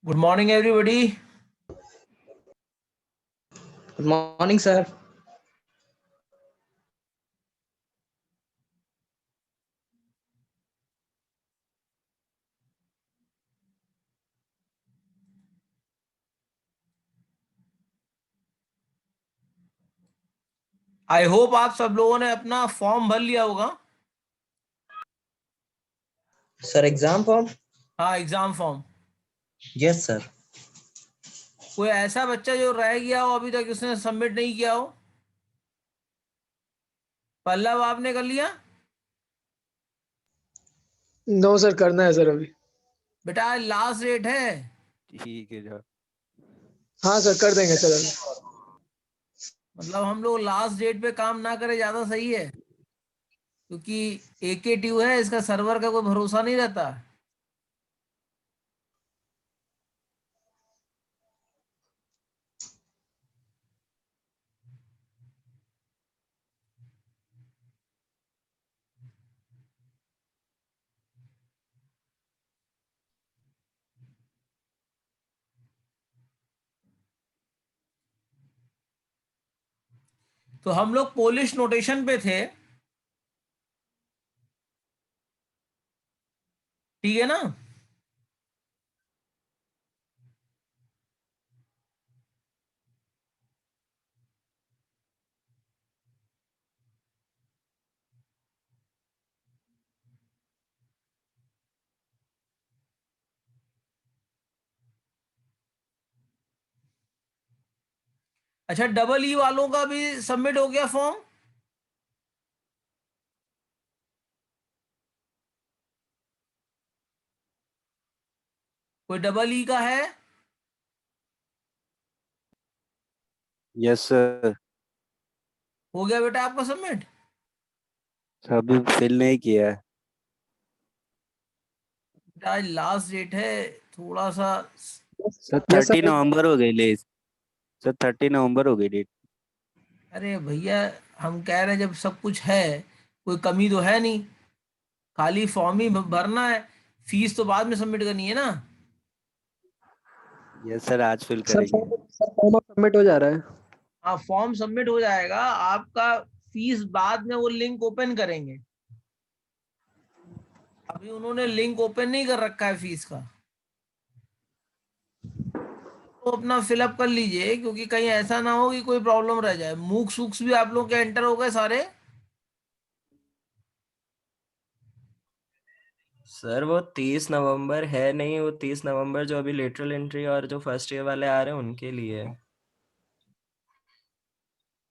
Good morning, everybody. Good morning, sir. I hope आप सब लोगों ने अपना फॉर्म भर लिया होगा। Sir, exam form? हाँ, एग्जाम फॉर्म। Yes, sir. कोई ऐसा बच्चा जो रह गया हो अभी तक उसने सबमिट नहीं किया हो? पल्लव, आपने कर लिया? नो सर, करना है सर अभी। बेटा आज लास्ट डेट है। ठीक है सर। हाँ सर, कर देंगे सर अभी। मतलब हम लोग लास्ट डेट पे काम ना करें ज्यादा सही है, क्योंकि AKTU है, इसका सर्वर का कोई भरोसा नहीं रहता। तो हम लोग पोलिश नोटेशन पे थे, ठीक है ना? अच्छा, EE वालों का भी सबमिट हो गया फॉर्म? कोई EE का है? Yes sir. हो गया बेटा आपका सबमिट? अभी फिल नहीं किया है। आज लास्ट डेट है, थोड़ा सा। Sir yes 30 sir. नवंबर हो गई ले सर, 30 नवंबर हो गई डेट। अरे भैया, हम कह रहे हैं जब सब कुछ है, कोई कमी तो है नहीं, खाली फॉर्म ही भरना है। फीस तो बाद में सबमिट करनी है ना। यस सर, आज फिल सर करेंगे। फॉर्म सबमिट हो जा रहा है। हाँ, फॉर्म सबमिट हो जाएगा आपका। फीस बाद में वो लिंक ओपन करेंगे। अभी उन्होंने लिंक ओपन नहीं कर रखा है फीस का, तो अपना फिलअप कर लीजिए, क्योंकि कहीं ऐसा ना हो कि कोई प्रॉब्लम रह जाए। मूक्स वूक्स भी आप लोग के एंटर हो गए सारे? सर वो 30 नवंबर है नहीं, वो 30 नवंबर जो अभी लेटरल एंट्री और जो फर्स्ट ईयर वाले आ रहे हैं उनके लिए है।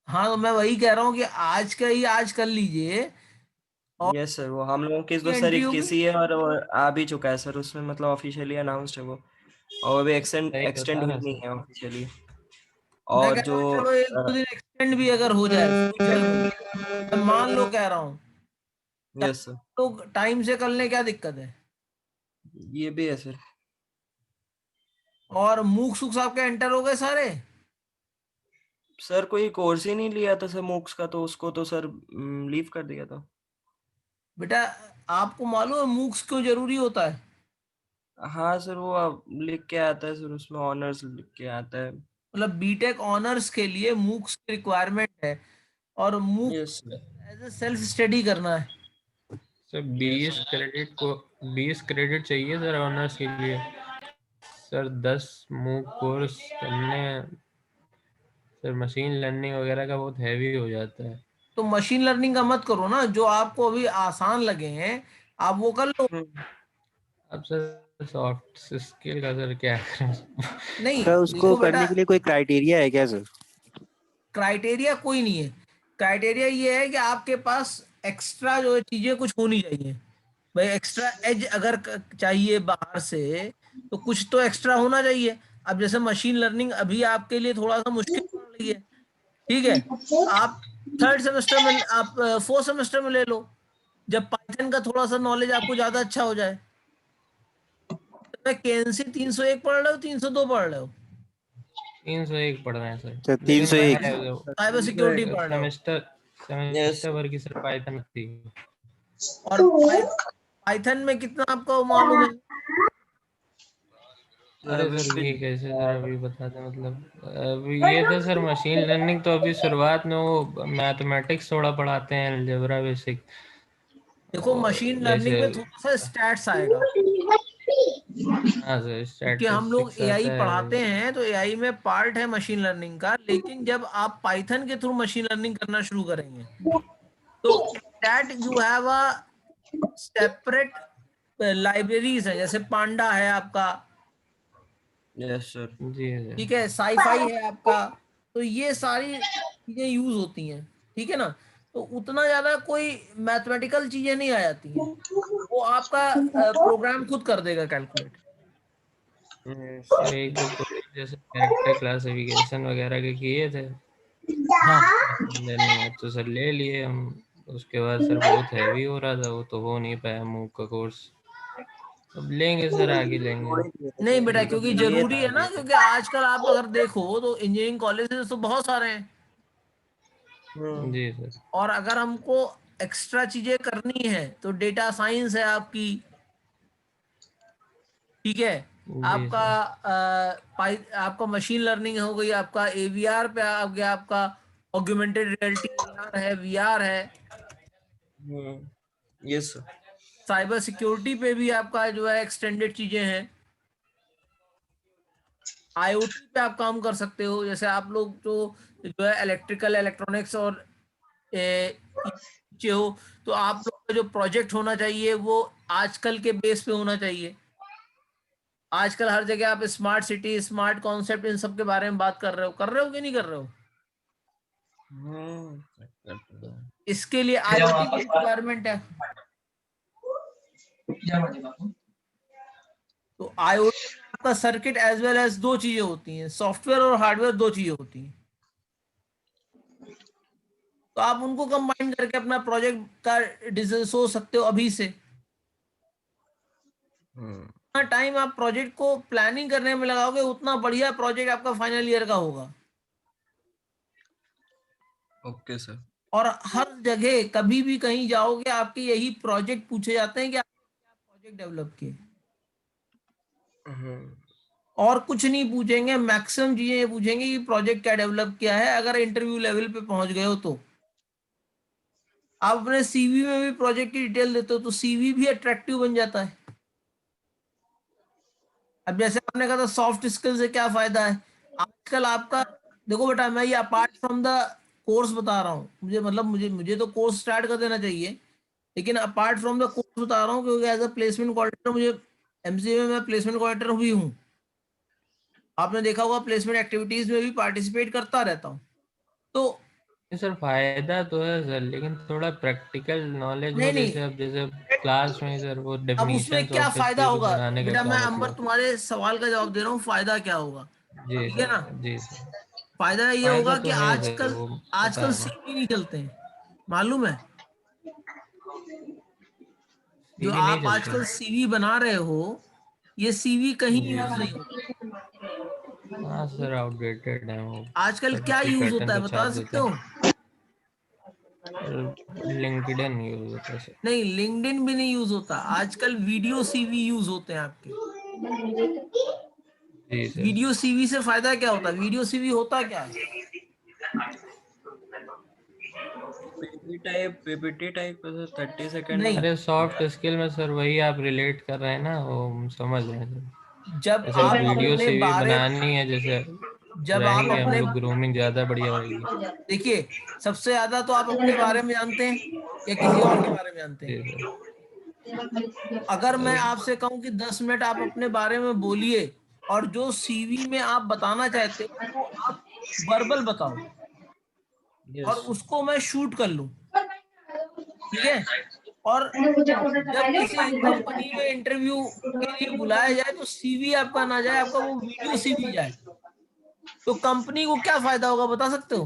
हाँ, तो मैं वही कह रहा हूँ कि आज का ही आज कर लीजिए। और यस सर, वो हम लोगों की तो सर एंट्री होगी। 21 ही है और वो आ भी चुका है सर, उसमें मतलब ऑफिशियली अनाउंस्ड है वो, और अभी एक्सटेंड हुई नहीं है ऑफिशियली। मैं और कह रहा जो हूँ चलो 1-2 दिन एक्सटेंड भी अगर हो जाए फ्यूचर में, मैं मान लो कह रहा हूँ, यस सर, तो टाइम से कर लें, क्या दिक्कत है? ये भी है सर। और मूक्स वूक्स आपके एंटर हो गए सारे? सर कोई कोर्स ही नहीं लिया था सर मूक्स का, तो उसको तो सर लीव कर दिया था। बेटा, आपको मालूम है मूक्स क्यों जरूरी होता है? हाँ सर, वो अब लिख के आता है सर, उसमें ऑनर्स लिख के आता है। मतलब बीटेक ऑनर्स के लिए मूक्स की रिक्वायरमेंट है, और MOOCs yes sir. As a self study करना है। सर 20 क्रेडिट चाहिए सर ऑनर्स के लिए। सर 10 मूक कोर्स करने, सर मशीन लर्निंग वगैरह का बहुत हैवी हो जाता है। तो मशीन लर्निंग का मत करो ना, जो आपको अभी आसान लगे हैं आप वो कर लो। अब सर सॉफ्ट स्किल का सर क्या करें? नहीं, सर उसको देखो बेटा, करने के लिए कोई क्राइटेरिया है क्या सर? क्राइटेरिया कोई नहीं है। क्राइटेरिया ये है कि आपके पास एक्स्ट्रा जो है चीजें कुछ होनी चाहिए। भाई एक्स्ट्रा एज अगर चाहिए बाहर से, तो कुछ तो एक्स्ट्रा होना चाहिए। अब जैसे मशीन लर्निंग अभी आपके लिए थोड़ा सा मुश्किल पड़ रही है, ठीक है? आप थर्ड सेमेस्टर में, आप फोर्थ सेमेस्टर में ले लो, जब पाइथन का थोड़ा सा नॉलेज आपको ज्यादा अच्छा हो जाए। तो मैं केएनसी 301 पढ़ रहे हो, 302 पढ़ रहे हो? 301 पढ़ रहे हैं सर, सर लेकिन मैं 301। साइबर सिक्योरिटी पढ़ रहे हो? सेमेस्टर यस सेमेस्टर भर की सर पाइथन थी। और पाइथन में कितना आपको मालूम है? अरे सर ये कैसे सर अभी बताते मतलब अभी ये तो सर मशीन लर्निंग तो अभी शुरुआत में वो मैथमेटिक्स थोड़ा पढ़ाते हैं अलजेब्रा बेसिक देखो और मशीन लर्निंग जैसे में थोड़ा सा स्टैट्स आएगा, हाँ सर क्योंकि हम लोग स्टैटिस्टिक्स एआई आता है। पढ़ाते हैं तो एआई में पार्ट है मशीन लर्निंग का, लेकिन जब आप पाइथन के थ्रू मशीन लर्निंग करना शुरू करेंगे तो that you have a separate libraries है, जैसे पांडा है आपका, यस सर। जी सर। ठीक है, साईफाई है आपका, तो ये सारी चीजें यूज होती हैं, ठीक है ना। तो उतना ज्यादा कोई मैथमेटिकल चीजें नहीं आ जाती हैं, वो आपका प्रोग्राम खुद कर देगा कैलकुलेट। सर एक दो कोर्स जैसे कैरेक्टर क्लासिफिकेशन वगैरह के किए थे हाँ लर्निंग तो सर ले लिए हम। उसके बाद सर बहुत हैवी हो रहा था वो तो हो नहीं पाया मूव का कोर्स। अब लेंगे सर आगे लेंगे। नहीं बेटा, मतलब क्योंकि ये जरूरी था है ना, अभी तक। क्योंकि आजकल आप अगर देखो तो इंजीनियरिंग कॉलेजेस तो बहुत सारे हैं, जी सर। और अगर हमको एक्स्ट्रा चीजें करनी है तो डेटा साइंस है आपकी, ठीक है, जी आपका सर। आपका मशीन लर्निंग हो गई, आपका एवीआर पे आ गया, आपका ऑग्यूमेंटेड रियलिटी एआर है, वीआर है, यस सर। साइबर सिक्योरिटी पे भी आपका जो है एक्सटेंडेड चीजें हैं, आईओटी पे आप काम कर सकते हो, जैसे आप लोग जो है इलेक्ट्रिकल इलेक्ट्रॉनिक्स और नीचे हो, तो आप लोग का जो प्रोजेक्ट होना चाहिए वो आजकल के बेस पे होना चाहिए। आजकल हर जगह आप स्मार्ट सिटी, स्मार्ट कॉन्सेप्ट, इन सब के बारे में बात कर रहे हो कि नहीं कर रहे हो? इसके लिए आईओटी की रिक्वायरमेंट है। तो आईओटी में आपका सर्किट एज वेल एज दो चीजें होती हैं, सॉफ्टवेयर और हार्डवेयर, दो चीजें होती हैं, तो आप उनको कंबाइन करके अपना प्रोजेक्ट का डिसीजन सोच सकते हो अभी से। टाइम आप प्रोजेक्ट को प्लानिंग करने में लगाओगे उतना बढ़िया प्रोजेक्ट आपका फाइनल ईयर का होगा। Okay sir. और हर जगह कभी भी कहीं जाओगे आपके यही प्रोजेक्ट पूछे जाते हैं कि आपने क्या प्रोजेक्ट डेवलप किए, और कुछ नहीं पूछेंगे, मैक्सिमम चीजें ये पूछेंगे कि प्रोजेक्ट क्या डेवलप किया है। अगर इंटरव्यू लेवल पे पहुंच गए हो तो आप अपने सीवी में भी प्रोजेक्ट की डिटेल देते हो तो सीवी भी अट्रैक्टिव बन जाता है। अब जैसे आपने कहा था सॉफ्ट स्किल से क्या फायदा है, आजकल आपका, देखो बेटा मैं ये अपार्ट फ्रॉम द कोर्स बता रहा हूँ, मुझे मतलब मुझे तो कोर्स स्टार्ट कर देना चाहिए, लेकिन अपार्ट फ्रॉम द कोर्स बता रहा हूँ क्योंकि एज अ प्लेसमेंट कोऑर्डिनेटर मुझे एमसीए में मैं प्लेसमेंट कोऑर्डिनेटर हुई हूँ। आपने देखा होगा प्लेसमेंट एक्टिविटीज में भी पार्टिसिपेट करता रहता हूँ। तो नहीं सर फायदा तो है सर लेकिन थोड़ा प्रैक्टिकल नॉलेज नहीं हो नहीं, जैसे क्लास में सर वो अब उसमें डेफिनेशन क्या सॉफ्ट फायदा स्किल होगा बनाने का बेटा, क्या मैं अंबर मतलब। तुम्हारे सवाल का जवाब दे रहा हूँ, फायदा क्या होगा, जी ठीक है ना। सर। जी सर। फायदा ये फायदा होगा कि तो है सर आजकल वो पता आजकल है ना। सीवी नहीं चलते हैं, मालूम है। जो सीवी नहीं आप चलते आजकल हैं। सीवी बना रहे हो, ये सीवी कहीं जी यूज नहीं सर। होता। हाँ सर आउटडेटेड है वो आजकल सब क्या उसी यूज होता पैटर्न है पे छाप बता सकते देते हो? हैं। लिंक्डइन यूज होता है सर। नहीं, लिंक्डइन भी नहीं यूज होता, आजकल वीडियो सीवी यूज होते हैं आपके। जी सर। वीडियो सीवी से फायदा क्या होता है, वीडियो सीवी होता क्या है? पीपीटी टाइप 30 सेकंड में। नहीं, अरे सॉफ्ट स्किल में सर वही आप रिलेट कर रहे हैं ना वो हम समझ रहे हैं सर। जब जैसे आप वीडियो अपने सीवी बारे बनानी है जैसे जब आप रहेंगे हम अपने लोग ग्रूमिंग ज्यादा बढ़िया होगी। देखिए, सबसे ज्यादा तो आप अपने बारे में जानते हैं या किसी और के बारे में जानते जी हैं? सर। अगर मैं आपसे कहूं कि 10 मिनट आप अपने बारे में बोलिए और जो सीवी में आप बताना चाहते हो वो आप वर्बल बताओ और यस। उसको मैं शूट कर लूं, ठीक है, और जब किसी कंपनी में इंटरव्यू के लिए बुलाया जाए तो सीवी आपका ना जाए, आपका वो वीडियो सीवी जाए, तो कंपनी को क्या फायदा होगा बता सकते हो?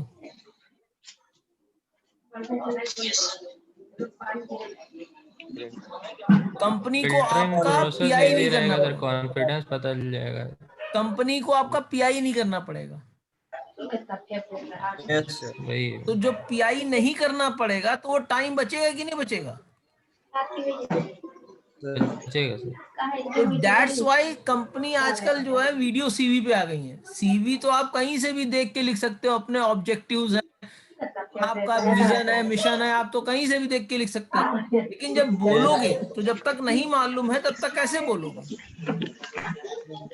कंपनी को फिल्टरिंग आपका प्रोसेस पीआई इजी नहीं करना रहेगा सर पड़ेगा, कॉन्फिडेंस पता चल जाएगा। कंपनी को आपका पीआई नहीं करना पड़ेगा। Yes sir. वही तो जो पीआई नहीं करना पड़ेगा तो वो टाइम बचेगा कि नहीं बचेगा? बचेगा सर। तो दैट्स वाई कंपनी आजकल जो है वीडियो सीवी पे आ गई है। सीवी तो आप कहीं से भी देख के लिख सकते हो, अपने ऑब्जेक्टिव्स है, आपका विजन है, मिशन है, आप तो कहीं से भी देख के लिख सकते हैं। लेकिन जब बोलोगे तो जब तक नहीं मालूम है तब तक कैसे बोलोगे?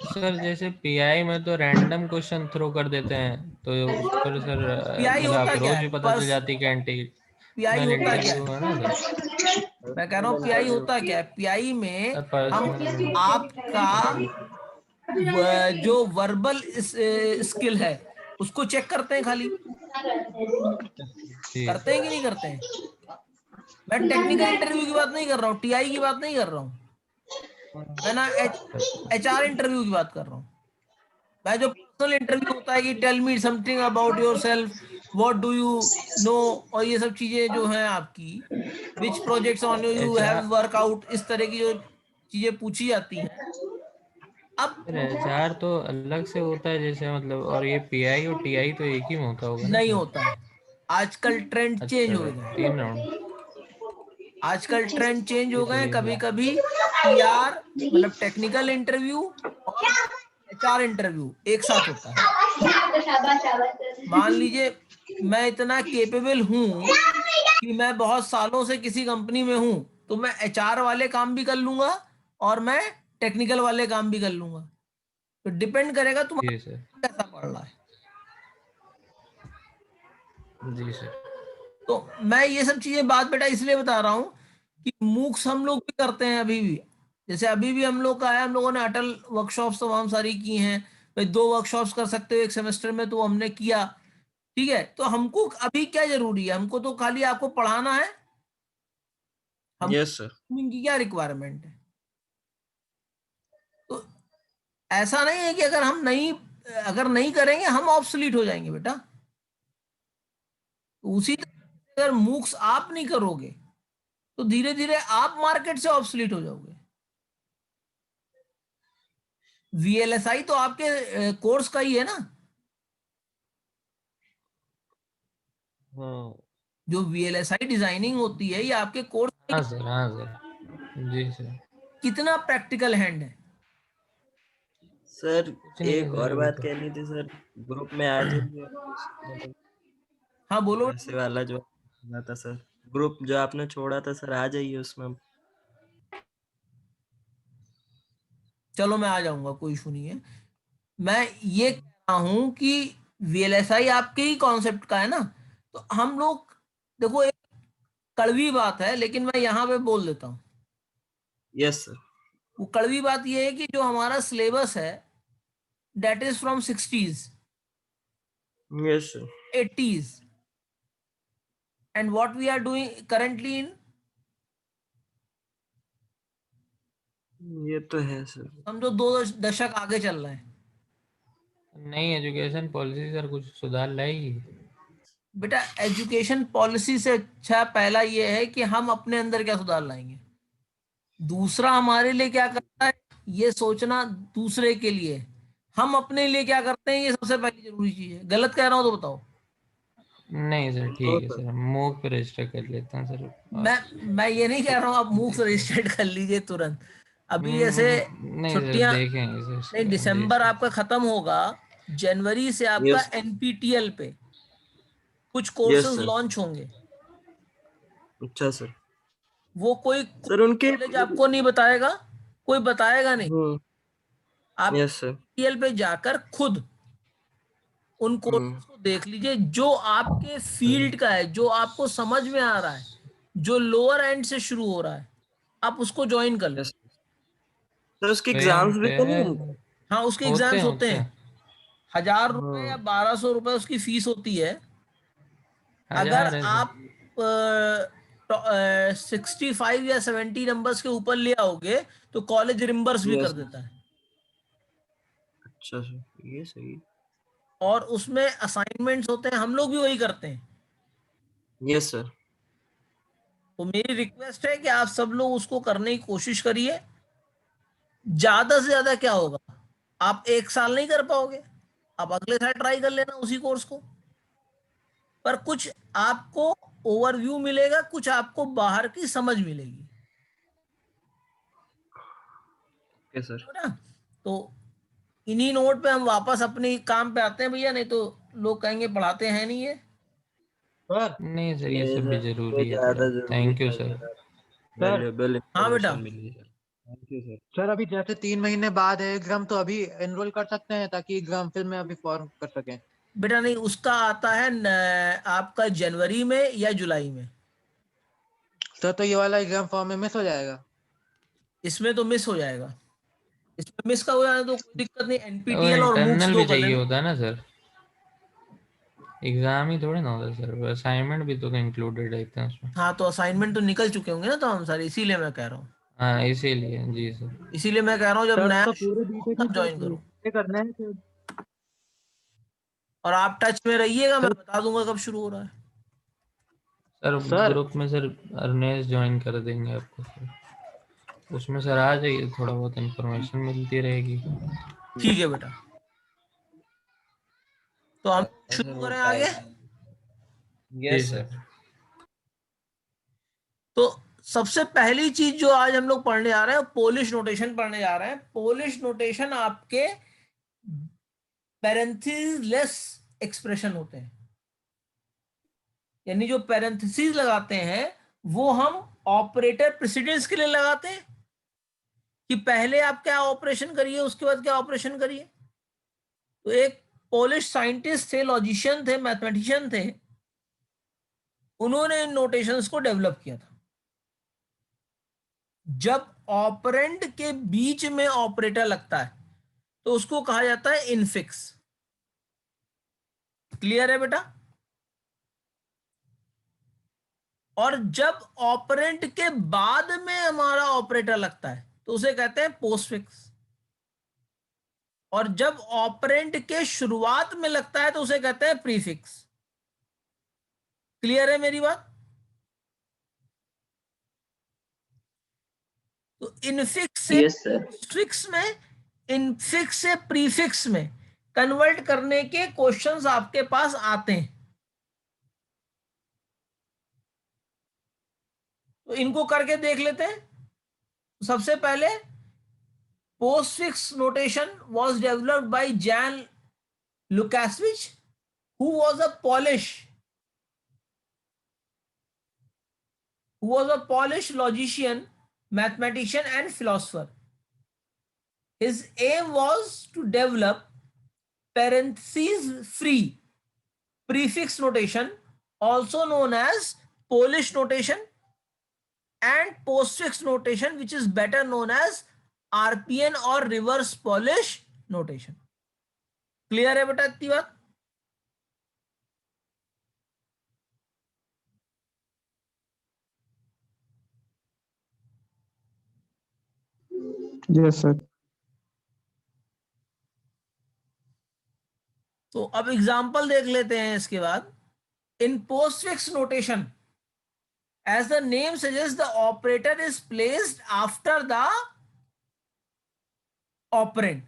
सर जैसे पीआई में तो रैंडम क्वेश्चन थ्रो कर देते हैं, तो उस पर सर पीआई मतलब होता क्या अप्रोच है? भी पता चल जाती है कैंटीन पीआई होता क्या इंटरव्यू है है? ना सर। मैं कह रहा हूँ पीआई होता क्या है? पीआई में हम पर्सनल आपका जो वर्बल स्किल है उसको चेक करते हैं खाली। जी करते हैं कि नहीं करते हैं? मैं टेक्निकल इंटरव्यू की बात नहीं कर रहा हूँ, टीआई की बात नहीं कर रहा हूँ, मैं ना एचआर इंटरव्यू की बात कर रहा हूँ। मैं जो पर्सनल इंटरव्यू होता है कि tell me something about yourself, what do you know, और ये सब चीजें जो हैं आपकी, which projects on you have HR workout, इस तरह की जो चीजें पूछी जाती हैं। अब सर एचआर तो अलग से होता है जैसे मतलब, और ये पीआई और टीआई तो एक ही में होता होगा ना नहीं सर। होता है, आजकल ट्रेंड चेंज अच्छा हो सर गए हैं। 3 राउंड। आजकल ट्रेंड चेंज जी हो गए सर हैं। ये कभी सर कभी पीआर मतलब टेक्निकल इंटरव्यू और एचआर इंटरव्यू एक साथ होता है। मान लीजिए मैं इतना केपेबल हूं कि मैं बहुत सालों से किसी कंपनी में हूं, तो मैं एचआर वाले काम भी कर लूंगा और मैं टेक्निकल वाले काम भी कर लूंगा। तो डिपेंड करेगा जी तुम्हारा सर। कैसा पड़ रहा है। जी सर। तो मैं ये सब चीजें बात बेटा इसलिए बता रहा हूँ कि मूक्स हम लोग भी करते हैं अभी भी। जैसे अभी भी हम लोग का है, हम लोगों ने अटल वर्कशॉप्स तमाम सारी की हैं। भाई 2 वर्कशॉप्स कर सकते हो एक सेमेस्टर में, तो हमने किया। ठीक है, तो हमको अभी क्या जरूरी है? हमको तो खाली आपको पढ़ाना है। हम यस सर। की क्या रिक्वायरमेंट है? तो ऐसा नहीं है कि अगर नहीं करेंगे हम ऑब्सोलीट हो जाएंगे बेटा। तो उसी तरह से अगर मूक्स आप नहीं करोगे तो धीरे धीरे आप मार्केट से ऑब्सोलीट हो जाओगे। वीएलएसआई तो आपके कोर्स का ही है ना। हाँ जो वीएलएसआई डिजाइनिंग होती है ये आपके कोर्स का ही हाँ है। सर। हाँ सर जी सर। कितना प्रैक्टिकल हैंड है? सर कुछ नहीं है एक सर और अभी बात तो। कहनी थी सर, ग्रुप में आ जाइए मतलब हाँ बोलो। वैसे वाला जो हुआ था सर, ग्रुप जो आपने छोड़ा था सर, आ जाइए उसमें। चलो मैं आ जाऊंगा, कोई इशू नहीं है। मैं ये कह रहा हूं कि वीएलएसआई आपके ही कॉन्सेप्ट का है ना। तो हम लोग देखो, एक कड़वी बात है लेकिन मैं यहाँ पे बोल देता हूँ। Yes sir. वो कड़वी बात ये है कि जो हमारा सिलेबस है that is from 60s, yes sir. 80s, and what we are doing currently in, ये तो है सर। समझो 2 दशक आगे चल रहे हैं। नई एजुकेशन पॉलिसी सर कुछ सुधार लाएगी। बेटा एजुकेशन पॉलिसी से अच्छा पहला ये है कि हम अपने अंदर क्या सुधार लाएंगे। दूसरा हमारे लिए क्या करता है ये सोचना दूसरे के लिए। हम अपने लिए क्या करते हैं ये सबसे पहली जरूरी चीज है। गलत कह रहा हूं तो बताओ। नहीं सर तो ठीक है सर सर, मूव पे रजिस्टर कर लेता हूँ सर। मैं और मैं ये नहीं कह रहा हूँ आप मूव से देखते हैं। रजिस्ट्रेट कर लीजिए तुरंत। अभी जैसे नहीं सर छुट्टियां, देखेंगे सर नहीं इसका। जी दिसंबर सर। आपका खत्म होगा, जनवरी से आपका यस। एनपीटीएल पे कुछ यस कोर्सेज सर। लॉन्च होंगे। अच्छा सर। वो कोई सर उनके कॉलेज आपको नहीं बताएगा, कोई बताएगा नहीं। आप यस सर। एनपीटीएल पे जाकर खुद उन हम्म। कोर्सेज को देख लीजिए जो आपके फील्ड का है, जो आपको समझ में आ रहा है, जो लोअर एंड से शुरू हो रहा है, आप उसको ज्वाइन कर लो। यस सर, उसके स्वयं एग्जाम्स भी पे तो नहीं होंगे? हाँ उसके एग्जाम्स होते होते हैं। हैं। 1000 रुपए या हाँ। 1200 रुपए उसकी फीस होती है। अगर 1000 है सर। आप 65 या 70 नंबर्स के ऊपर ले आओगे तो कॉलेज रिम्बर्स भी कर यस। देता है। अच्छा सर, ये सही। और उसमें असाइनमेंट्स होते हैं, हम लोग भी वही करते हैं। Yes sir. तो मेरी रिक्वेस्ट है कि आप सब लोग उसको करने की कोशिश करिए। ज्यादा से ज्यादा क्या होगा, आप एक साल नहीं कर पाओगे, आप अगले साल ट्राई कर लेना उसी कोर्स को। पर कुछ आपको ओवरव्यू मिलेगा, कुछ आपको बाहर की समझ मिलेगी। Okay sir. बेटा, तो इन्हीं नोट पे हम वापस अपने काम पे आते हैं भैया, नहीं तो लोग कहेंगे पढ़ाते हैं नहीं ये। नहीं सर, ये नहीं सब भी सर, ये जरूरी है ज्यादा थोड़ा। जरूरी थैंक यू था सर। सर, वैल्यूएबल हाँ बेटा, इंफॉर्मेशन मिली सर। Thank you sir. सर अभी जैसे 3 महीने बाद है एग्जाम, तो अभी एनरोल कर सकते हैं ताकि एग्जाम फिर में अभी फॉर्म कर सकें। बेटा नहीं, उसका आता है आपका जनवरी में या जुलाई में। सर तो ये वाला एग्जाम फॉर्म में मिस हो जाएगा। इसमें तो मिस हो जाएगा, इसमें मिस का हो जाए तो कोई दिक्कत नहीं, वो एनपीटीएल और मूक्स इंटरनल दो भी कर चाहिए लेना। होता है ना सर, एग्जाम ही थोड़ी ना होता है सर, असाइनमेंट भी तो इंक्लूडेड रहते हैं उसमें। हाँ तो असाइनमेंट तो निकल चुके होंगे ना तो हम सारे, इसीलिए मैं कह रहा हूँ, हाँ इसीलिए जी सर। इसीलिए मैं कह रहा हूँ जब सर नया तो शुरू पूरे हो बीटेक तब ज्वाइन करो। में करना है सर। और आप टच में रहिएगा, मैं बता दूंगा कब शुरू हो रहा है। सर सर ग्रुप में सर अर्नेस ज्वाइन कर देंगे आपको सर, उसमें सर आ जाइए, थोड़ा बहुत इंफॉर्मेशन मिलती रहेगी। ठीक है बेटा, तो हम सर शुरू वो करें आगे। टाइम। जी यस सर। सर। तो सबसे पहली चीज जो आज हम लोग पढ़ने जा रहे हैं, पोलिश नोटेशन पढ़ने जा रहे हैं। पोलिश नोटेशन आपके पैरेंथेसिस लेस एक्सप्रेशन होते हैं, यानी जो पैरेंथेसिस लगाते हैं वो हम ऑपरेटर प्रेसिडेंस के लिए लगाते हैं कि पहले आप क्या ऑपरेशन करिए उसके बाद क्या ऑपरेशन करिए। तो एक पोलिश साइंटिस्ट थे, लॉजिशियन थे, मैथमेटिशियन थे, उन्होंने इन नोटेशंस को डेवलप किया था। जब ऑपरेंड के बीच में ऑपरेटर लगता है तो उसको कहा जाता है इनफिक्स। क्लियर है बेटा? और जब ऑपरेंड के बाद में हमारा ऑपरेटर लगता है तो उसे कहते हैं पोस्टफिक्स। और जब ऑपरेंड के शुरुआत में लगता है तो उसे कहते हैं प्रीफिक्स। क्लियर है मेरी बात? तो इनफिक्स से Yes, sir. पोस्टफिक्स में, इनफिक्स से प्रीफिक्स में कन्वर्ट करने के क्वेश्चंस आपके पास आते हैं। तो इनको करके देख लेते हैं। सबसे पहले postfix notation was developed by Jan Lukasiewicz, who was a Polish logician, mathematician, and philosopher. His aim was to develop parentheses-free prefix notation, also known as Polish notation, and postfix notation, which is better known as RPN or reverse Polish notation. Clear है बेटा इतनी बात? Yes sir. तो अब example देख लेते हैं इसके बाद। In postfix notation, as the name suggests, the operator is placed after the operand.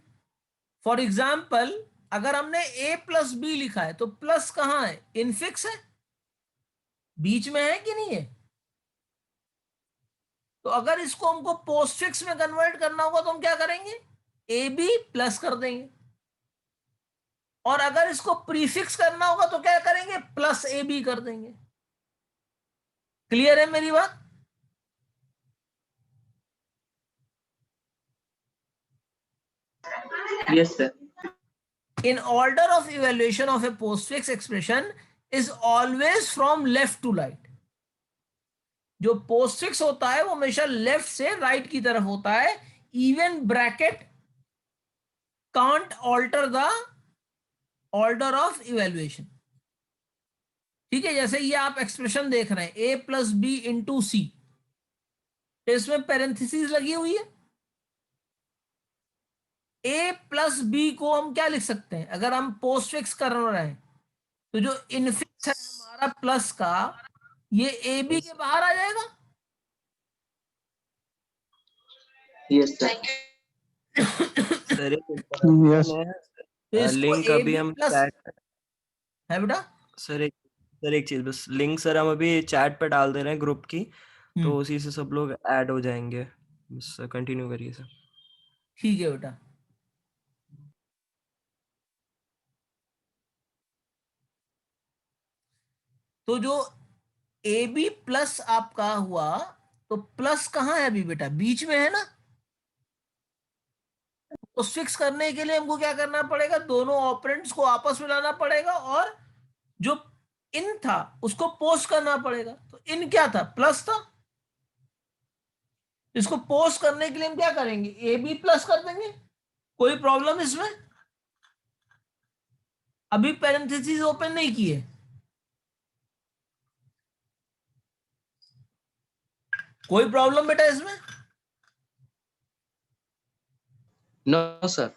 For example, अगर हमने a प्लस बी लिखा है तो प्लस कहां है? इनफिक्स है, बीच में है कि नहीं है? तो अगर इसको हमको पोस्टफिक्स में कन्वर्ट करना होगा तो हम क्या करेंगे? ए बी प्लस कर देंगे। और अगर इसको प्रीफिक्स करना होगा तो क्या करेंगे? प्लस ए बी कर देंगे। क्लियर है मेरी बात? Yes, sir. In order of evaluation of a postfix expression is always from left to right. जो postfix होता है वो हमेशा लेफ्ट से राइट की तरफ होता है। Even bracket can't alter the order of evaluation. ठीक है, जैसे ये आप एक्सप्रेशन देख रहे हैं a प्लस बी इंटू सी, इसमें पैरेंथेसिस लगी हुई है। a प्लस बी को हम क्या लिख सकते हैं? अगर हम पोस्टफिक्स कर रहे हैं तो जो इनफिक्स है हमारा प्लस का, ये ए बी के बाहर आ जाएगा। Yes, sir. Sir Yes. तो इसको लिंक ए अभी बी हम प्लस चैट, है बेटा। सर एक चीज बस, लिंक सर हम अभी चैट पे डाल दे रहे हैं ग्रुप की, तो उसी से सब लोग ऐड हो जाएंगे। बस कंटिन्यू करिए सर। ठीक है बेटा। तो जो ए बी प्लस आपका हुआ, तो प्लस कहाँ है अभी बेटा? बीच में है ना। तो फिक्स करने के लिए हमको क्या करना पड़ेगा? दोनों ऑपरेंड्स को आपस में लाना पड़ेगा और जो इन था उसको पोस्ट करना पड़ेगा। तो इन क्या था? प्लस था। इसको पोस्ट करने के लिए हम क्या करेंगे? ए बी प्लस कर देंगे। कोई प्रॉब्लम इसमें? अभी पैरेंथेसिस ओपन नहीं किए। कोई प्रॉब्लम बेटा इसमें? No sir.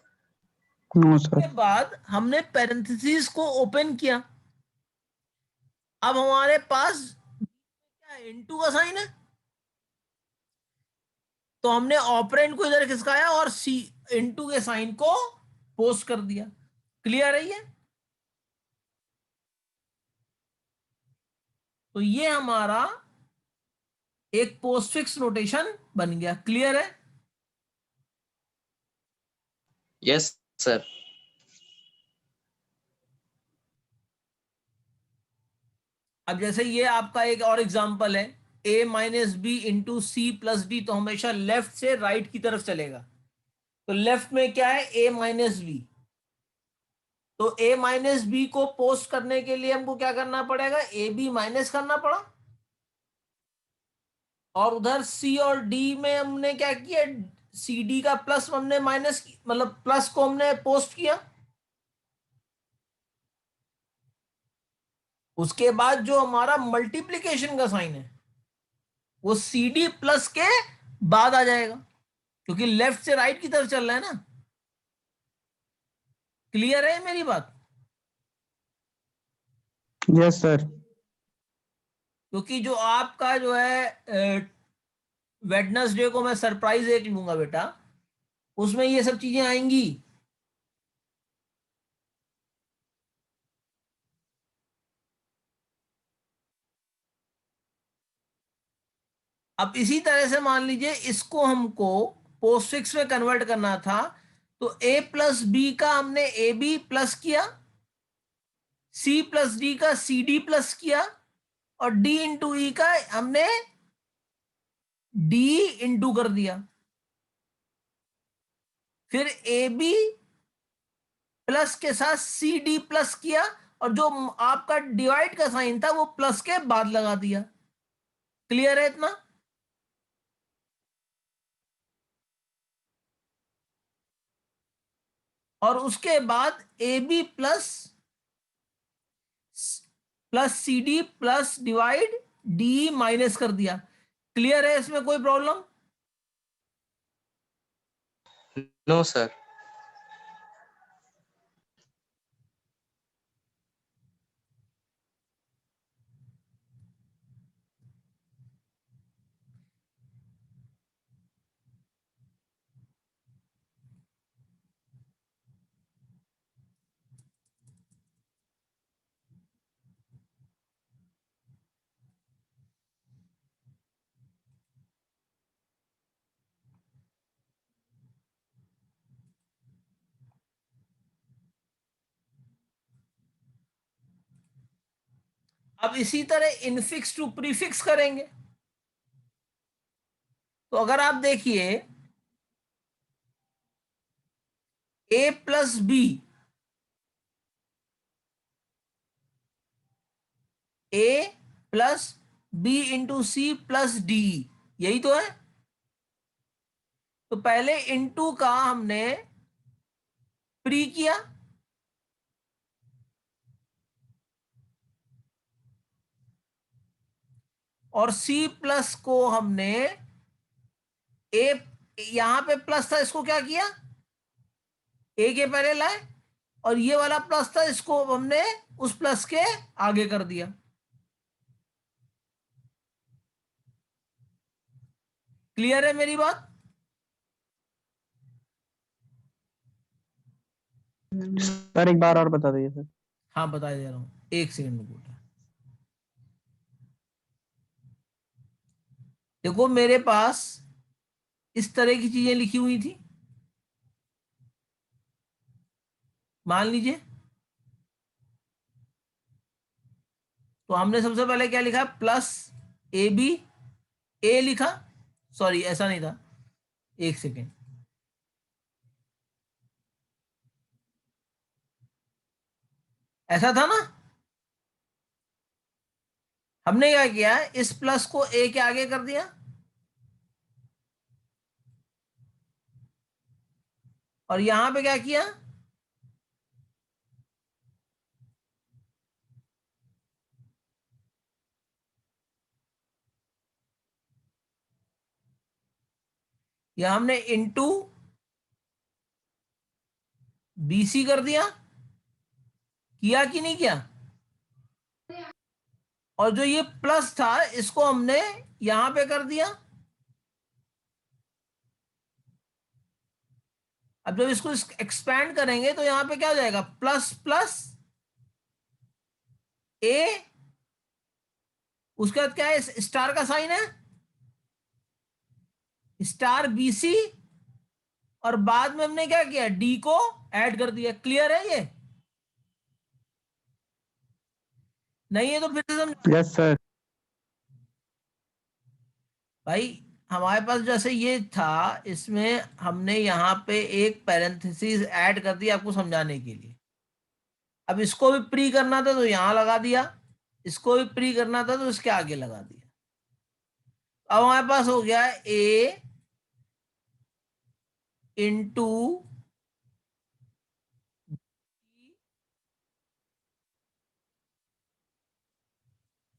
नो के सर। बाद हमने पैरेंथेसिस को ओपन किया। अब हमारे पास क्या इनटू का साइन है, तो हमने ऑपरेंड को इधर खिसकाया और सी इनटू के साइन को पोस्ट कर दिया। क्लियर है ये? तो ये हमारा एक पोस्टफिक्स नोटेशन बन गया। क्लियर है? Yes sir. अब जैसे ये आपका एक और एग्जांपल है, a minus b into c plus d, तो हमेशा लेफ्ट से राइट की तरफ चलेगा। तो लेफ्ट में क्या है? a minus b. तो a माइनस बी को पोस्ट करने के लिए हमको क्या करना पड़ेगा? ए बी माइनस करना पड़ा, और उधर c और d में हमने क्या किया? सी डी का प्लस हमने माइनस, मतलब प्लस को हमने पोस्ट किया। उसके बाद जो हमारा मल्टीप्लीकेशन का साइन है वो सी डी प्लस के बाद आ जाएगा, क्योंकि लेफ्ट से राइट की तरफ चल रहा है ना। क्लियर है मेरी बात? Yes sir. क्योंकि जो आपका जो है वेडनेसडे को मैं सरप्राइज एक लूंगा बेटा, उसमें ये सब चीजें आएंगी। अब इसी तरह से मान लीजिए इसको हमको पोस्टफिक्स में कन्वर्ट करना था, तो a प्लस बी का हमने ए बी प्लस किया, c प्लस डी का सी डी प्लस किया, और d इंटू ई का हमने d इंटू कर दिया। फिर ए बी प्लस के साथ सी डी प्लस किया, और जो आपका डिवाइड का साइन था वो प्लस के बाद लगा दिया। क्लियर है इतना? और उसके बाद a b plus plus c d plus divide d minus कर दिया। क्लियर है? इसमें कोई प्रॉब्लम? No sir. अब इसी तरह इनफिक्स टू प्रीफिक्स करेंगे। तो अगर आप देखिए a plus b, a plus b into c plus d, यही तो है। तो पहले इंटू का हमने प्री किया, और सी प्लस को हमने ए, यहां पे प्लस था इसको क्या किया? ए के पहले लाए, और ये वाला प्लस था इसको हमने उस प्लस के आगे कर दिया। क्लियर है मेरी बात? सर एक बार और बता दीजिए सर। हाँ बता दे रहा हूं, एक सेकंड रुको। देखो मेरे पास इस तरह की चीजें लिखी हुई थी, मान लीजिए, तो हमने सबसे पहले क्या लिखा, प्लस ए बी, ए लिखा, सॉरी ऐसा नहीं था, एक सेकेंड, ऐसा था ना। हमने क्या किया, इस प्लस को ए के आगे कर दिया, और यहां पे क्या किया, यह हमने इंटू बीसी कर दिया, किया कि नहीं किया। और जो ये प्लस था इसको हमने यहां पे कर दिया। अब जब इसको एक्सपैंड करेंगे तो यहां पे क्या हो जाएगा, प्लस प्लस ए, उसके बाद क्या है, स्टार का साइन है, स्टार बीसी, और बाद में हमने क्या किया, डी को ऐड कर दिया। क्लियर है ये? नहीं है तो फिर से समझ यस सर। भाई। हमारे पास जैसे ये था, इसमें हमने यहाँ पे एक पैरेंथेसिस ऐड कर दिया आपको समझाने के लिए। अब इसको भी प्री करना था तो यहां लगा दिया, इसको भी प्री करना था तो इसके आगे लगा दिया। अब हमारे पास हो गया ए इंटू,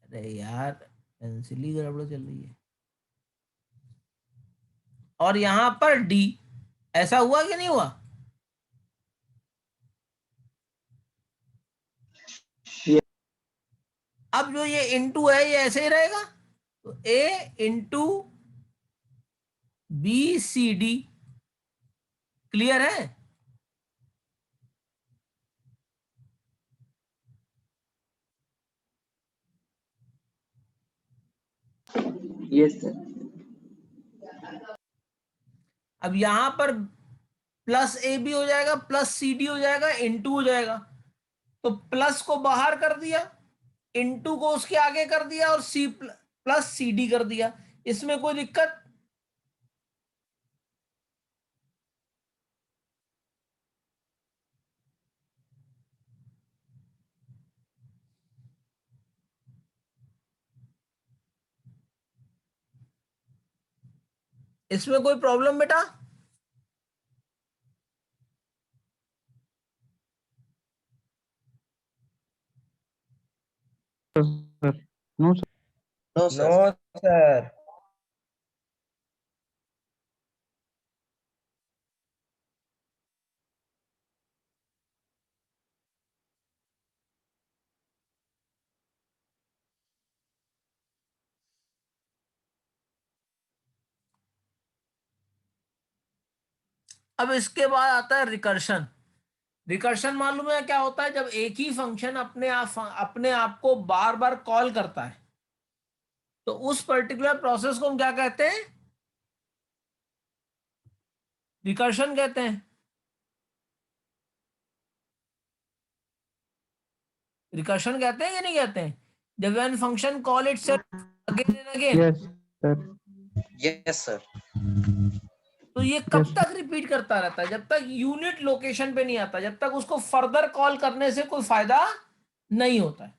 अरे यार पेंसिल ही गड़बड़ चल रही है, और यहां पर डी। ऐसा हुआ कि नहीं हुआ? अब जो ये इंटू है ये ऐसे ही रहेगा, तो A into B C D. Clear है? Yes, sir. अब यहां पर प्लस ए बी हो जाएगा, प्लस सी डी हो जाएगा, इंटू हो जाएगा। तो प्लस को बाहर कर दिया, इंटू को उसके आगे कर दिया, और सी प्लस सी डी कर दिया। इसमें कोई दिक्कत? इसमें कोई प्रॉब्लम बेटा? Sir no sir. No, no sir. Sir. अब इसके बाद आता है रिकर्शन। रिकर्शन मालूम है क्या होता है? जब एक ही फंक्शन अपने आप को बार बार कॉल करता है, तो उस पर्टिकुलर प्रोसेस को हम क्या कहते हैं? रिकर्शन कहते हैं। रिकर्शन कहते हैं कि नहीं कहते हैं? जब when function call itself again and again, yes sir. Yes, sir. तो ये कब यस तक रिपीट करता रहता है? जब तक यूनिट लोकेशन पे नहीं आता, जब तक उसको फर्दर कॉल करने से कोई फायदा नहीं होता है।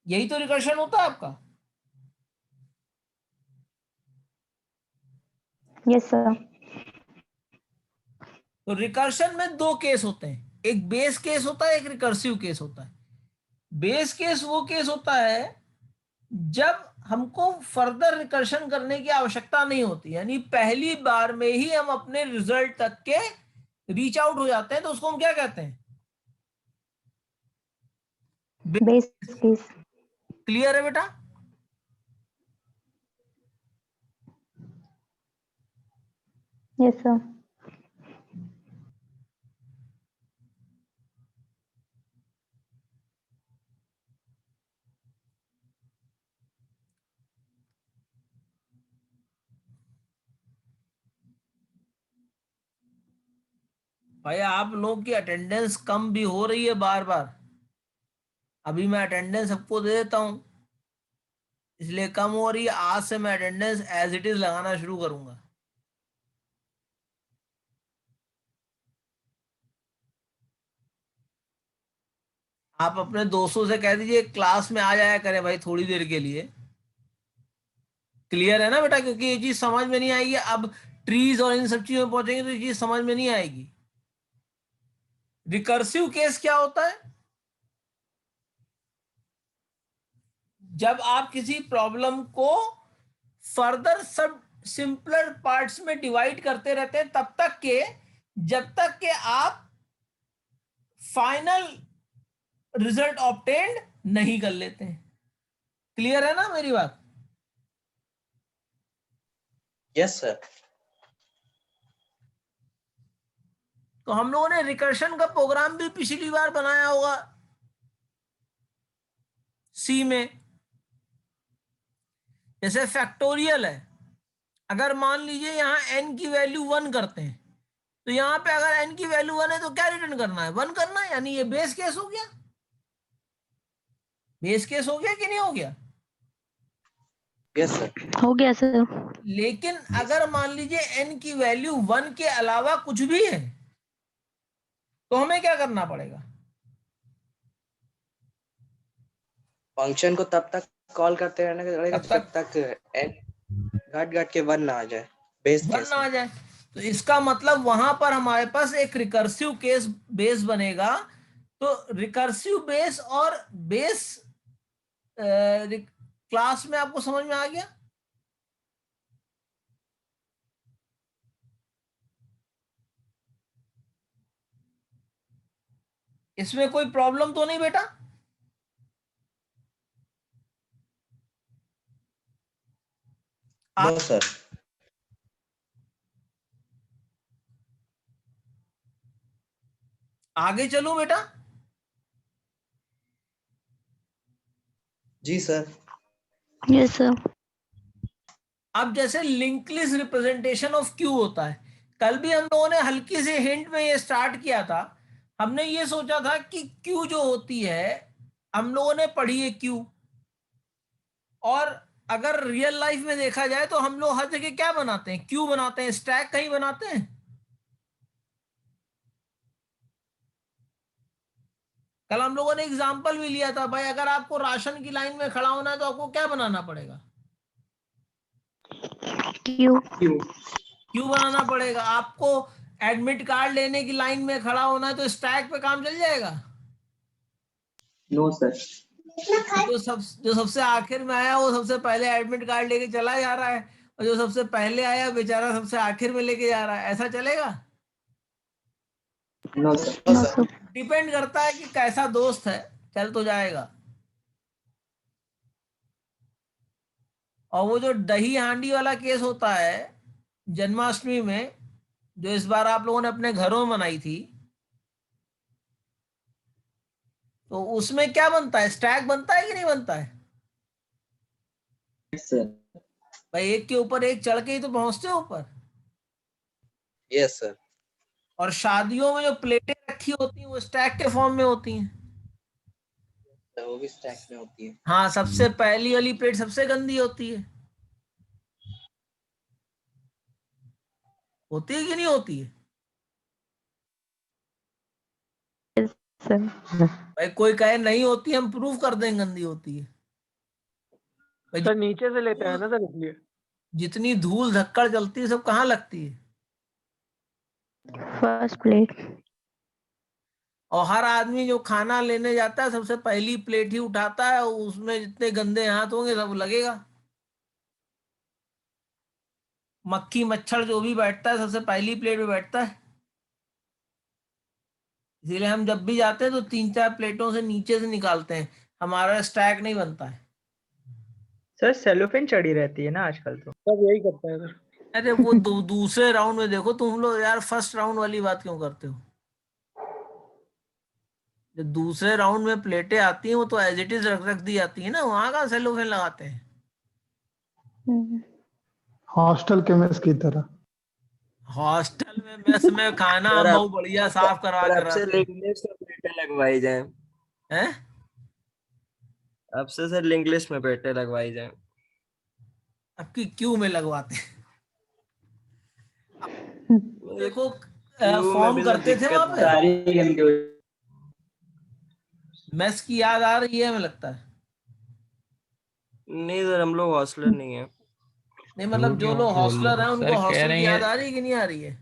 यही तो रिकर्शन होता है आपका। Yes sir. तो रिकर्शन में दो केस होते हैं, एक बेस केस होता है, एक रिकर्सिव केस होता है। बेस केस वो केस होता है जब हमको फर्दर रिकर्शन करने की आवश्यकता नहीं होती, यानी पहली बार में ही हम अपने रिजल्ट तक के रीच आउट हो जाते हैं, तो उसको हम क्या कहते हैं? Base case. क्लियर है बेटा? Yes sir. भाई आप लोग की अटेंडेंस कम भी हो रही है बार बार। अभी मैं अटेंडेंस सबको दे देता हूँ, इसलिए कम हो रही है। आज से मैं अटेंडेंस एज इट इज लगाना शुरू करूंगा। आप अपने दोस्तों से कह दीजिए क्लास में आ जाया करें भाई थोड़ी देर के लिए। क्लियर है ना बेटा? क्योंकि ये चीज समझ में नहीं आएगी। अब ट्रीज और इन सब चीजों में पहुंचेंगे तो ये चीज समझ में नहीं आएगी। रिकर्सिव केस क्या होता है? जब आप किसी प्रॉब्लम को फर्दर सब सिंपलर पार्ट्स में डिवाइड करते रहते हैं तब तक के जब तक के आप फाइनल रिजल्ट ऑब्टेन्ड नहीं कर लेते हैं। क्लियर है ना मेरी बात? Yes sir. तो हम लोगों ने रिकर्शन का प्रोग्राम भी पिछली बार बनाया होगा सी में। जैसे फैक्टोरियल है, अगर मान लीजिए यहाँ n की वैल्यू 1 करते हैं तो यहाँ पे अगर n की वैल्यू 1 है तो क्या रिटर्न करना है? 1 करना है। यानी ये बेस केस हो गया। बेस केस हो गया कि नहीं हो गया? Yes sir. हो गया सर। लेकिन अगर मान लीजिए n की वैल्यू 1 के अलावा कुछ भी है तो हमें क्या करना पड़ेगा? फंक्शन को तब तक कॉल करते रहना पड़ेगा तब जब तक n घट के 1 ना आ जाए, बेस 1 केस ना आ में। जाए। तो इसका मतलब वहां पर हमारे पास एक रिकर्सिव केस बेस बनेगा। तो रिकर्सिव बेस और बेस क्लास में आपको समझ में आ गया? इसमें कोई प्रॉब्लम तो नहीं बेटा? No sir. आगे चलूं बेटा? जी सर। Yes sir. अब जैसे link list representation of queue होता है, कल भी हम लोगों ने हल्की से हिंट में ये स्टार्ट किया था। हमने ये सोचा था कि क्यू जो होती है, हम लोगों ने पढ़ी है क्यू, और अगर रियल लाइफ में देखा जाए तो हम लोग हर जगह क्या बनाते हैं? क्यू बनाते हैं। स्टैक कहीं बनाते हैं? कल हम लोगों ने एग्जांपल भी लिया था भाई, अगर आपको राशन की लाइन में खड़ा होना है तो आपको क्या बनाना पड़ेगा? क्यू। क्यू बनाना पड़ेगा। आपको एडमिट कार्ड लेने की लाइन में खड़ा होना है तो स्टैक पे काम चल जाएगा? No sir. जो सबसे आखिर में आया वो सबसे पहले एडमिट कार्ड लेके चला जा रहा है, और जो सबसे पहले आया बेचारा सबसे आखिर में लेके जा रहा है। ऐसा चलेगा? No sir. No sir. Depend करता है कि कैसा दोस्त है, चल तो जाएगा। और वो जो दही हांडी वाला केस होता है जन्माष्टमी में, जो इस बार आप लोगों ने अपने घरों में मनाई थी, तो उसमें क्या बनता है? स्टैक बनता है कि नहीं बनता है? Yes sir. भाई एक के ऊपर एक चढ़ के ही तो पहुंचते हो ऊपर। Yes sir. और शादियों में जो प्लेटें रखी होती हैं वो स्टैक के फॉर्म में होती हैं। वो भी स्टैक में होती है। हाँ, सबसे पहली वाली प्लेट सबसे गंदी होती है। होती है कि नहीं होती है? सर। भाई कोई कहे नहीं होती, हम प्रूफ कर देंगे गंदी होती है। भाई सर नीचे से लेते हैं ना सर, इसलिए। जितनी धूल धक्कड़ चलती है सब कहाँ लगती है? First plate. और हर आदमी जो खाना लेने जाता है सबसे पहली प्लेट ही उठाता है, और उसमें जितने गंदे हाथ होंगे सब लगेगा। मक्खी मच्छर जो भी बैठता है सबसे पहली प्लेट पे बैठता है। इसीलिए हम जब भी जाते हैं तो 3-4 प्लेटों से नीचे से निकालते हैं, हमारा स्टैक नहीं बनता है। सर सेलोफेन चढ़ी रहती है ना आजकल, तो सब यही करते हैं सर। अरे वो दूसरे राउंड में देखो तुम लोग यार, फर्स्ट राउंड वाली बात क्यों करते हो? जो दूसरे राउंड में प्लेटें आती हैं वो तो एज इट इज रख दी जाती है ना, वहां का सेलोफेन लगाते हैं। हॉस्टल के मेस की तरह। हॉस्टल में मेस में खाना सर, हम अब बहुत बढ़िया साफ करवा सर कर अब से आते हैं। लिंक लिस्ट में प्लेटें लगवाई जाए। हैं? अब से सर लिंक लिस्ट में प्लेटें लगवाई जाए। आपकी क्यू में लगवाते हैं। देखो क्यों में फॉर्म भी सर करते थे वहां दिक्कत पे। आ रही है। मेस की याद आ रही है हमें लगता है। नहीं सर, हम लोग हॉस्टलर नहीं है। नहीं मतलब झूठ जो क्यों लोग बोल रहे हॉस्टलर हैं हो? उनको सर कह हॉस्टल रहे की याद हैं आ रही है कि नहीं आ रही है?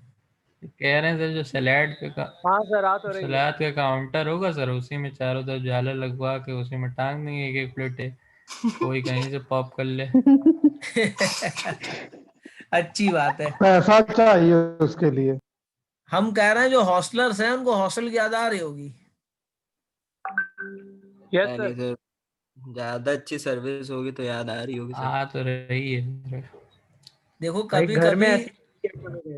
सर जो सलाद का हाँ सर, आ तो रही है। सलाद का काउंटर होगा सर, उसी में चारों तरफ झालर लगवा के उसी में टांग देंगे एक एक प्लेट, कोई कहीं से पॉप कर ले। अच्छी बात है। पैसा चाहिए उसके लिए। हम कह रहे हैं जो हॉस्टलर्स हैं उनको हॉस्टल की याद आ रही होगी। यस नहीं सर। सर, ज्यादा अच्छी सर्विस होगी तो याद आ रही होगी सर। आ तो रही है। देखो भाई कभी घर में कभी ऐसे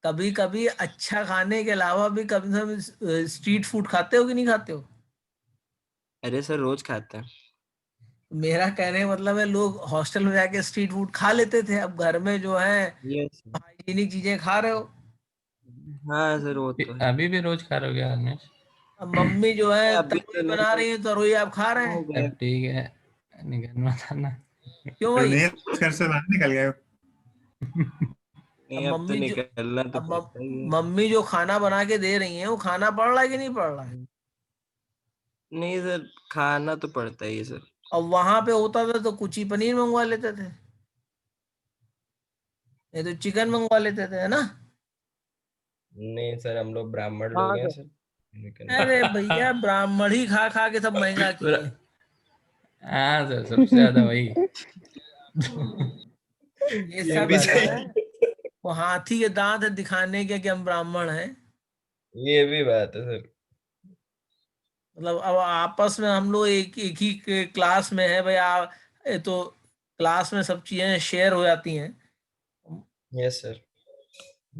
कभी कभी अच्छा खाने के अलावा भी कभी कभी स्ट्रीट फूड खाते हो कि नहीं खाते हो? अरे सर, रोज खाते हैं। मेरा कहने का मतलब है लोग हॉस्टल में जाके स्ट्रीट फूड खा लेते थे, अब घर में जो है यस। हाइजीनिक चीजें खा रहे हो। हाँ सर, वो तो है। अभी भी रोज खा रहे हो क्या आपने? अब मम्मी जो है अभी तरोई तो बना नहीं, रही है, तरोई आप खा रहे हो हैं। गए। अब ठीक है, निकल मत आना। क्यों भाई? घर से बाहर निकल गए हो? अब नहीं, अब तो मम्मी जो निकलना तो अब पड़ता ही है। मम्मी जो खाना बना के दे रही है वो खाना पड़ रहा है कि नहीं पड़ रहा है? नहीं सर, खाना तो पड़ता ही है सर। अब वहां पे होता था तो कुछ ही पनीर मंगवा लेते थे, नहीं तो चिकन मंगवा लेते थे, है ना? नहीं सर, हम लोग ब्राह्मण हाँ लोग हैं सर। सर। अरे भैया ब्राह्मण ही खा खा के सब महंगा किए। हाँ सर, सबसे ज्यादा वही। ये ये सब भी जो है सही। वो हाथी के दांत है दिखाने के कि हम ब्राह्मण हैं। ये भी बात है सर। मतलब अब आपस में हम लोग एक एक ही क्लास में है भाई, ये तो क्लास में सब चीजें शेयर हो जाती हैं। Yes sir.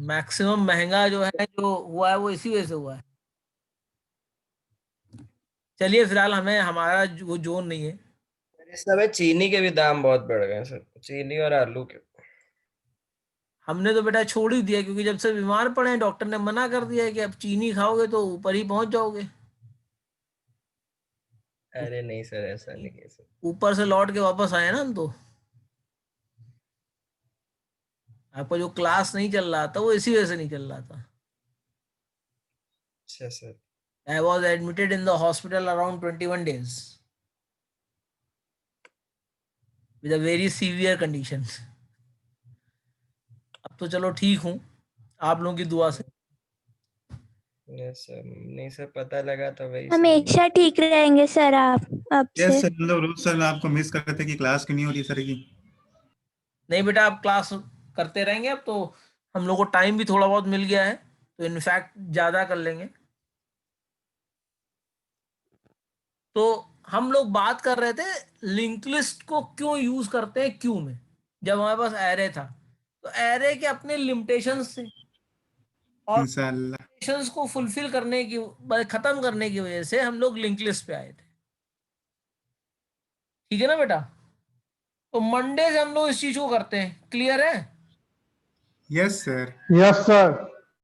मैक्सिमम महंगा जो है जो हुआ है वो इसी वजह से हुआ है। चलिए फिलहाल हमें हमारा वो जोन नहीं है। इस समय चीनी के भी दाम बहुत बढ़ गए हैं सर, चीनी और आलू के। हमने तो बेटा छोड़ ही दिया क्योंकि जब से बीमार पड़े हैं डॉक्टर ने मना कर दिया है कि अब चीनी खाओगे तो ऊपर ही पहुंच जाओगे। अरे नहीं सर, ऐसा नहीं है सर। ऊपर से लौट के वापस आए ना हम तो। आपका जो क्लास नहीं चल रहा था वो इसी वजह से नहीं चल रहा था। अच्छा sir. I was admitted in the hospital around 21 days with a very severe condition. अब तो चलो ठीक हूँ आप लोगों की दुआ से। यस सर, नहीं सर, पता लगा था वही सही है। हमेशा ठीक रहेंगे सर आप अब यस से। सर, मतलब रोज सर आपको मिस कर रहे थे कि क्लास क्यों नहीं हो रही सर की। नहीं बेटा आप क्लास करते रहेंगे, अब तो हम लोग को टाइम भी थोड़ा बहुत मिल गया है तो इनफैक्ट ज़्यादा कर लेंगे। तो हम लोग बात कर रहे थे लिंक लिस्ट को क्यों यूज करते हैं क्यू में, जब हमारे पास एरे था। तो एरे के अपने लिमिटेशंस थे और इंशाल्लाह। लिमिटेशंस को फुलफिल करने की खत्म करने की वजह से हम लोग लिंक लिस्ट पे आए थे। ठीक है ना बेटा? तो मंडे से हम लोग इस चीज को करते हैं, क्लियर है? Yes sir. Yes sir.